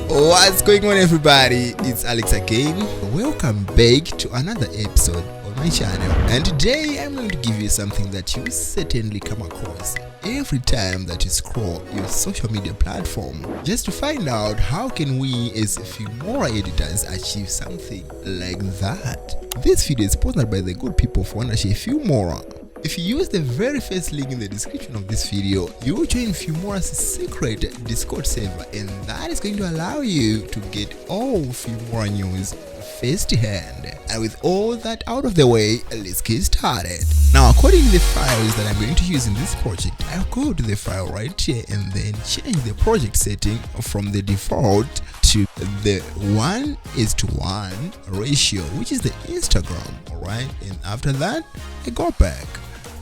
What's going on, everybody? It's Alex again. Welcome back to another episode of my channel, and today I'm going to give you something that you certainly come across every time that you scroll your social media platform, just to find out how can we as Filmora editors achieve something like that. This video is sponsored by the good people of Wondershare Filmora. If you use the very first link in the description of this video, you will join Filmora's secret Discord server, and that is going to allow you to get all Filmora news first hand. And with all that out of the way, let's get started. Now, according to the files that I'm going to use in this project, I'll go to the file right here and then change the project setting from the default to the 1:1 ratio, which is the Instagram. Alright, and after that I go back,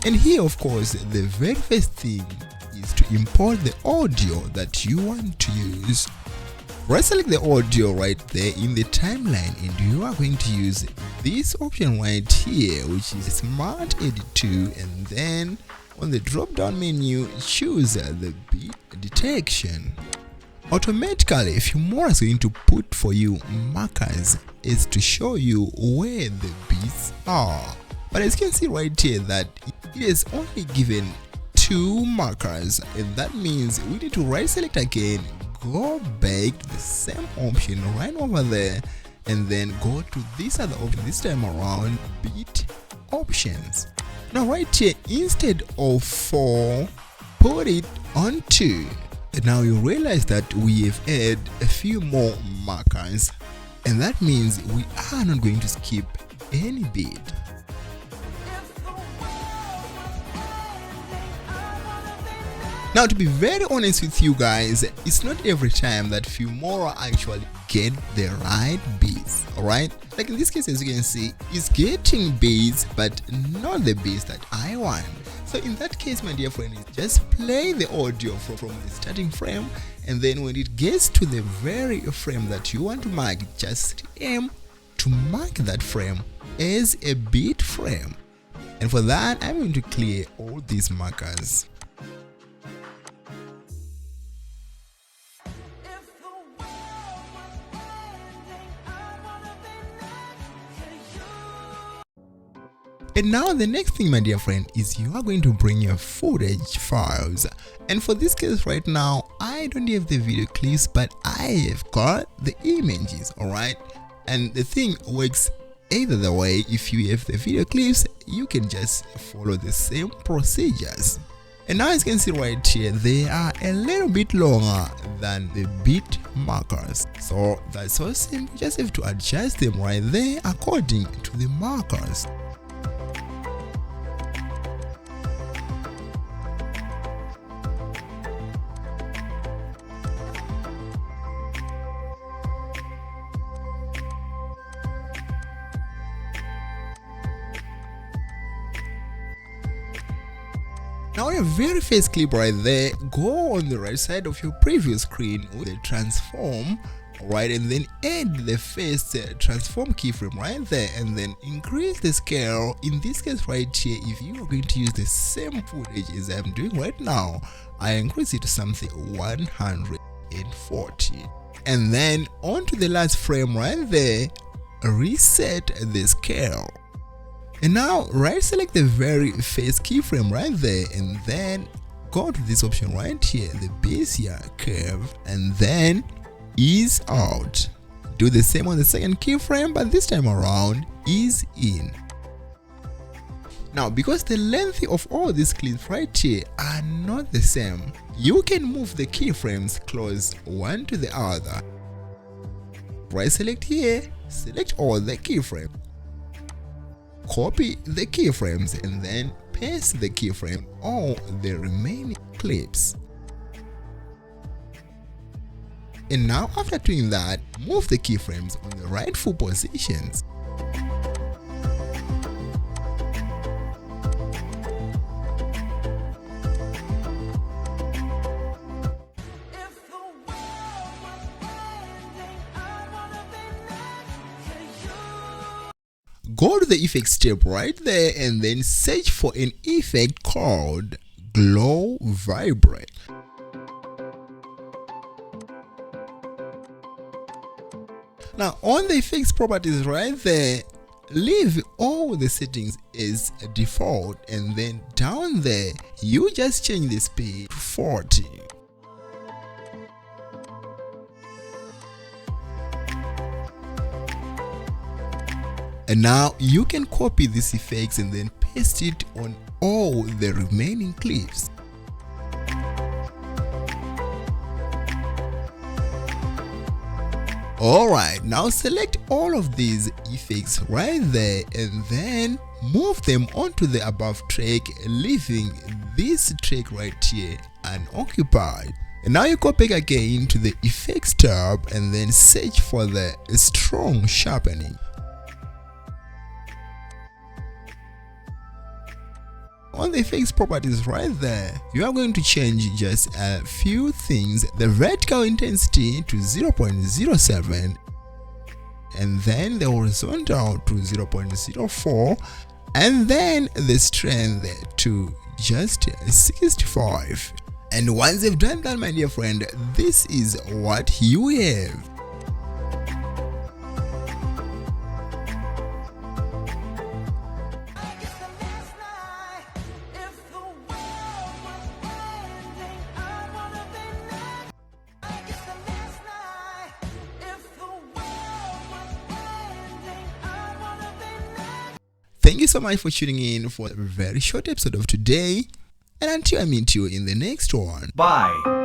and here of course the very first thing is to import the audio that you want to use. Right, select the audio right there in the timeline, and you are going to use this option right here, which is Smart Edit 2, and then on the drop down menu choose the beat detection. Automatically Filmora is going to put for you markers is to show you where the beats are, but as you can see right here that it is only given 2 markers, and that means we need to right select again, go back to the same option right over there, and then go to this other option, this time around beat options. Now right here, instead of 4, put it on 2. Now you realize that we have added a few more markers, and that means we are not going to skip any beat. Now, to be very honest with you guys, it's not every time that Filmora actually get the right beats, alright? Like in this case, as you can see, it's getting beats but not the beats that I want. So in that case, my dear friend, just play the audio from the starting frame, and then when it gets to the very frame that you want to mark, just aim to mark that frame as a beat frame. And for that, I'm going to clear all these markers. And now the next thing, my dear friend, is you are going to bring your footage files. And for this case right now, I don't have the video clips, but I have got the images, alright? And the thing works either the way. If you have the video clips, you can just follow the same procedures. And now as you can see right here, they are a little bit longer than the beat markers. So that's so simple, you just have to adjust them right there according to the markers. Now your very first clip right there, go on the right side of your preview screen with the transform, right, and then add the first transform keyframe right there, and then increase the scale. In this case right here, if you are going to use the same footage as I'm doing right now, I increase it to something 140, and then onto the last frame right there, reset the scale. And now right select the very first keyframe right there, and then go to this option right here, the Bezier curve, and then ease out. Do the same on the second keyframe, but this time around ease in. Now because the length of all these clips right here are not the same, you can move the keyframes close one to the other. Right select here, select all the keyframes. Copy the keyframes and then paste the keyframe on the remaining clips. And now after doing that, move the keyframes on the rightful positions. Go to the effects tab right there and then search for an effect called Glow Vibrate. Now on the effects properties right there, leave all the settings as default, and then down there you just change the speed to 40. And now you can copy these effects and then paste it on all the remaining clips. Alright, now select all of these effects right there and then move them onto the above track, leaving this track right here unoccupied. And now you go back again to the effects tab and then search for the strong sharpening. On the effects properties right there, you are going to change just a few things: the vertical intensity to 0.07, and then the horizontal to 0.04, and then the strength to just 65. And once you've done that, my dear friend, this is what you have. Thank you so much for tuning in for a very short episode of today, and until I meet you in the next one. Bye.